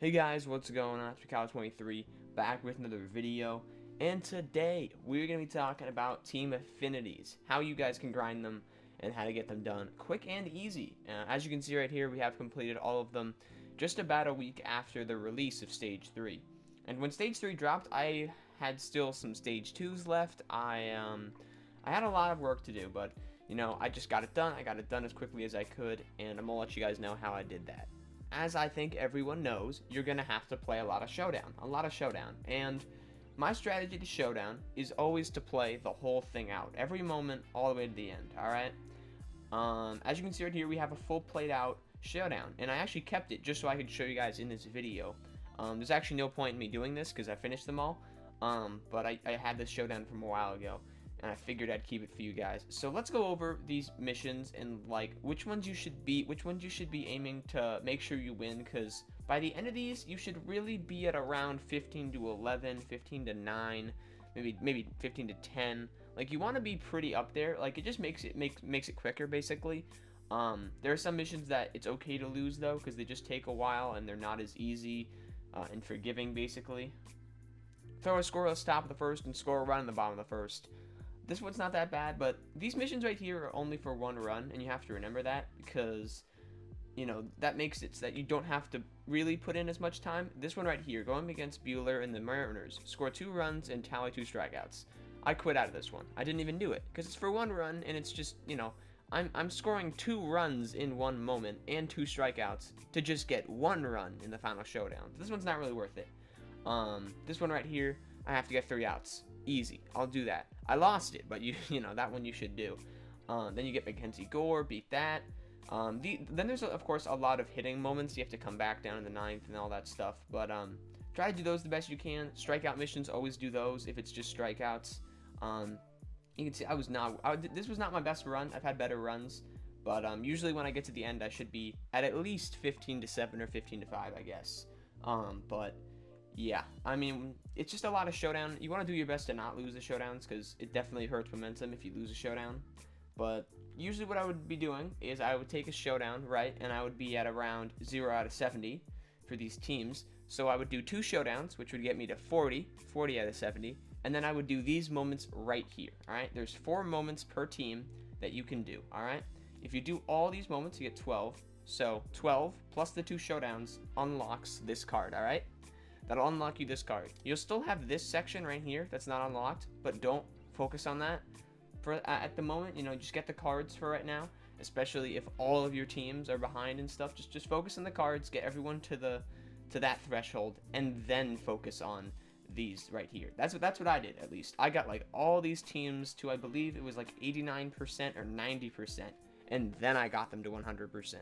Hey guys, what's going on? It's Cal23 back with another video, and today we're going to be talking about team affinities, how you guys can grind them and how to get them done quick and easy. As you can see right here, we have completed all of them just about a week after the release of Stage 3. And when Stage 3 dropped, I had still some Stage 2s left. I had a lot of work to do, but I just got it done. I got it done as quickly as I could, and I'm going to let you guys know how I did that. As I think everyone knows, you're going to have to play a lot of Showdown. And my strategy to Showdown is always to play the whole thing out. Every moment, all the way to the end, alright? As you can see right here, we have a full played out Showdown. And I actually kept it just so I could show you guys in this video. There's actually no point in me doing this because I finished them all. But I had this Showdown from a while ago, and I figured I'd keep it for you guys. So let's go over these missions and like which ones you should be aiming to make sure you win, because by the end of these you should really be at around 15 to 11, 15 to 9, maybe 15 to 10. Like, you want to be pretty up there. Like, it just makes it quicker basically. There are some missions that it's okay to lose though, because they just take a while and they're not as easy and forgiving basically. Throw a scoreless top of the first and score a run in the bottom of the first. This one's not that bad, but these missions right here are only for one run, and you have to remember that, because that makes it so that you don't have to really put in as much time. This one right here, going against Bueller and the Mariners, score 2 runs and tally 2 strikeouts. I quit out of this one. I didn't even do it because it's for one run, and it's just I'm scoring 2 runs in one moment and 2 strikeouts to just get 1 run in the final showdown. This one's not really worth it. This one right here, I have to get 3 outs. Easy. I'll do that. I lost it, but that one you should do. Then you get Mackenzie Gore, beat that. Then there's of course a lot of hitting moments. You have to come back down in the 9th and all that stuff. But try to do those the best you can. Strikeout missions, always do those if it's just strikeouts. You can see this was not my best run. I've had better runs, but usually when I get to the end, I should be at least 15 to 7 or 15 to 5, I guess. But yeah, I mean, it's just a lot of Showdown. You want to do your best to not lose the Showdowns, because it definitely hurts momentum if you lose a Showdown. But usually what I would be doing is I would take a Showdown, right, and I would be at around 0 out of 70 for these teams. So I would do 2 Showdowns, which would get me to 40 out of 70, and then I would do these moments right here, alright? There's 4 moments per team that you can do, alright? If you do all these moments, you get 12. So 12 plus the 2 Showdowns unlocks this card, alright? That'll unlock you this card. You'll still have this section right here that's not unlocked, but don't focus on that for at the moment. Just get the cards for right now, especially if all of your teams are behind and stuff. Just focus on the cards, get everyone to that threshold, and then focus on these right here. That's what I did. At least I got like all these teams to, I believe it was like 89% or 90%, and then I got them to 100%.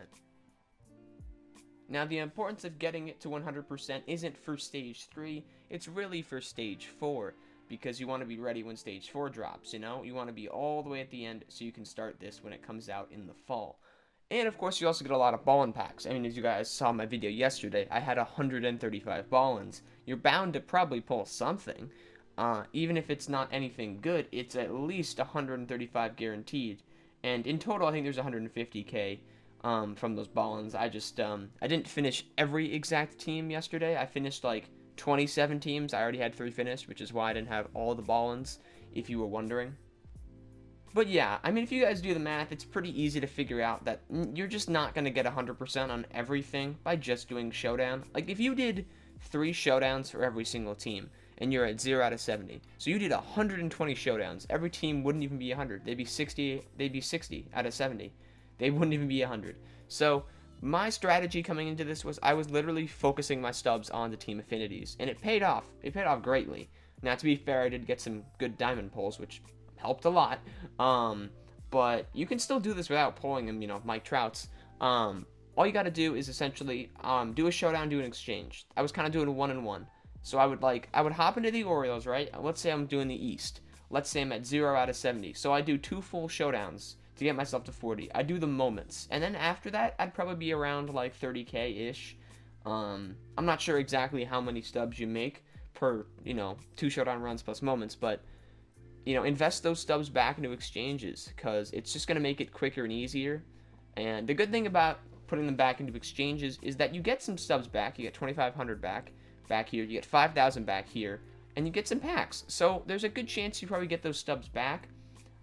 Now, the importance of getting it to 100% isn't for Stage 3, it's really for Stage 4, because you want to be ready when Stage 4 drops, You want to be all the way at the end so you can start this when it comes out in the fall. And, of course, you also get a lot of ball-in packs. I mean, as you guys saw in my video yesterday, I had 135 ball-ins. You're bound to probably pull something. Even if it's not anything good, it's at least 135 guaranteed. And in total, I think there's 150k. From those ball-ins. I didn't finish every exact team yesterday. I finished like 27 teams. I already had 3 finished, which is why I didn't have all the ball-ins, if you were wondering. But yeah, I mean, if you guys do the math, it's pretty easy to figure out that you're just not going to get 100% on everything by just doing Showdown. Like, if you did 3 Showdowns for every single team, and you're at 0 out of 70, so you did 120 Showdowns, every team wouldn't even be 100. They'd be 60 out of 70. They wouldn't even be 100. So my strategy coming into this was I was literally focusing my stubs on the team affinities, and it paid off. It paid off greatly. Now, to be fair, I did get some good diamond pulls, which helped a lot. But you can still do this without pulling them, Mike Trout's. All you got to do is essentially do a Showdown, do an exchange. I was kind of doing a 1-and-1. So I would hop into the Orioles, right? Let's say I'm doing the East. Let's say I'm at 0 out of 70. So I do 2 full Showdowns to get myself to 40. I do the moments, and then after that, I'd probably be around like 30k-ish. I'm not sure exactly how many stubs you make per, 2 Showdown runs plus moments, but, invest those stubs back into exchanges, because it's just going to make it quicker and easier. And the good thing about putting them back into exchanges is that you get some stubs back. You get 2,500 back here. You get 5,000 back here, and you get some packs. So there's a good chance you probably get those stubs back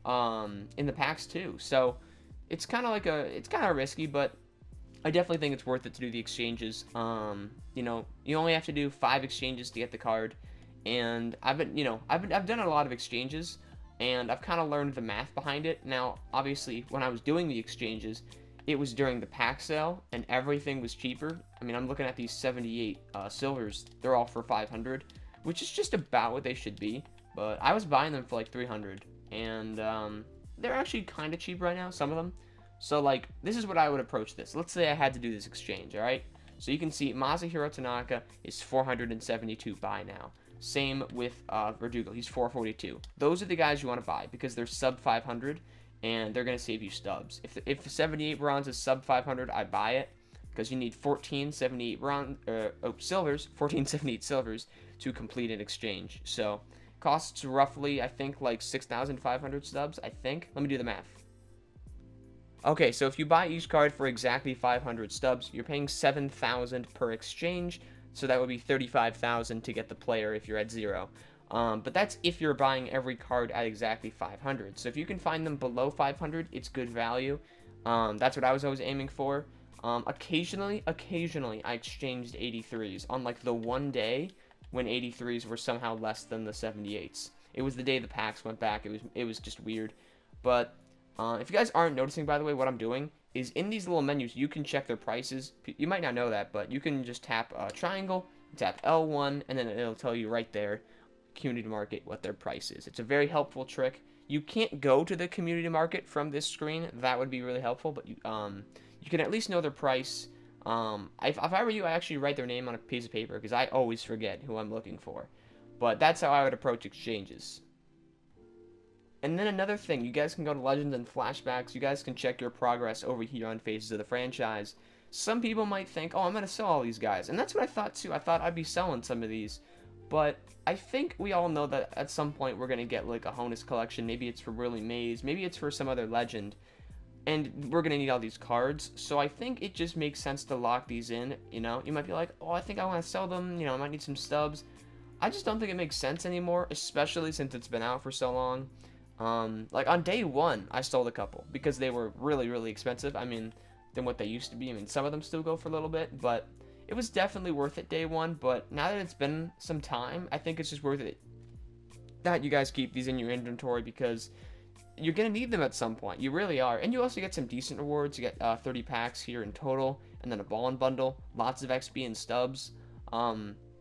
in the packs too. So it's kind of risky, but I definitely think it's worth it to do the exchanges. You know, you only have to do 5 exchanges to get the card, and I've done a lot of exchanges, and I've kind of learned the math behind it. Now, obviously, when I was doing the exchanges, it was during the pack sale, and everything was cheaper. I mean, I'm looking at these 78 silvers. They're all for 500, which is just about what they should be. But I was buying them for like 300, and they're actually kind of cheap right now, some of them. So, like, this is what I would approach this. Let's say I had to do this exchange, all right? So you can see Masahiro Tanaka is 472 buy now. Same with Verdugo. He's 442. Those are the guys you want to buy because they're sub 500, and they're going to save you stubs. If the 78 bronze is sub 500, I buy it because you need 1478 silvers, 1478 silvers to complete an exchange. So costs roughly, I think, like 6,500 stubs, I think. Let me do the math. Okay, so if you buy each card for exactly 500 stubs, you're paying 7,000 per exchange, so that would be 35,000 to get the player if you're at 0. But that's if you're buying every card at exactly 500. So if you can find them below 500, it's good value. That's what I was always aiming for. Occasionally, I exchanged 83s on like the one day when 83s were somehow less than the 78s. It was the day the packs went back. It was just weird. But if you guys aren't noticing, by the way, what I'm doing is in these little menus, you can check their prices. You might not know that, but you can just tap triangle, tap L1, and then it'll tell you right there, community market, what their price is. It's a very helpful trick. You can't go to the community market from this screen. That would be really helpful, but you can at least know their price. If I were you, I actually write their name on a piece of paper because I always forget who I'm looking for. But that's how I would approach exchanges. And then another thing, you guys can go to Legends and Flashbacks. You guys can check your progress over here on Faces of the Franchise. Some people might think, oh, I'm going to sell all these guys. And that's what I thought too. I thought I'd be selling some of these. But I think we all know that at some point we're going to get like a Honus collection. Maybe it's for Whirly Maze. Maybe it's for some other legend. And we're going to need all these cards. So I think it just makes sense to lock these in. You know, you might be like, oh, I think I want to sell them. You know, I might need some stubs. I just don't think it makes sense anymore, especially since it's been out for so long. Like on day 1, I sold a couple because they were really, really expensive. I mean, than what they used to be. I mean, some of them still go for a little bit, but it was definitely worth it day 1. But now that it's been some time, I think it's just worth it that you guys keep these in your inventory because you're going to need them at some point. You really are. And you also get some decent rewards. You get 30 packs here in total, and then a ball-in bundle, lots of XP and stubs.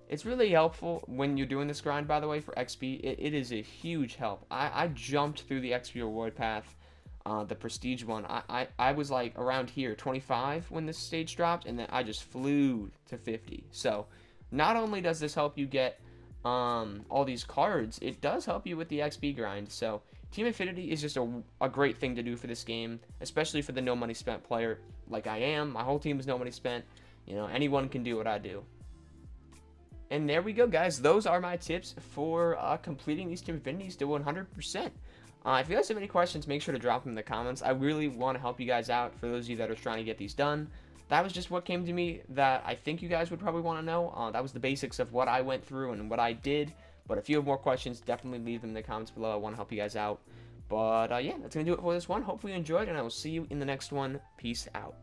It's really helpful when you're doing this grind, by the way, for XP. It is a huge help. I jumped through the XP reward path, the prestige one. I was like around here, 25 when this stage dropped, and then I just flew to 50. So not only does this help you get all these cards, it does help you with the XP grind. So Team Affinity is just a great thing to do for this game, especially for the no money spent player like I am. My whole team is no money spent. You know, anyone can do what I do. And there we go, guys. Those are my tips for completing these Team Affinities to 100%. If you guys have any questions, make sure to drop them in the comments. I really want to help you guys out for those of you that are trying to get these done. That was just what came to me that I think you guys would probably want to know. That was the basics of what I went through and what I did. But if you have more questions, definitely leave them in the comments below. I want to help you guys out. But yeah, that's going to do it for this one. Hopefully you enjoyed, and I will see you in the next one. Peace out.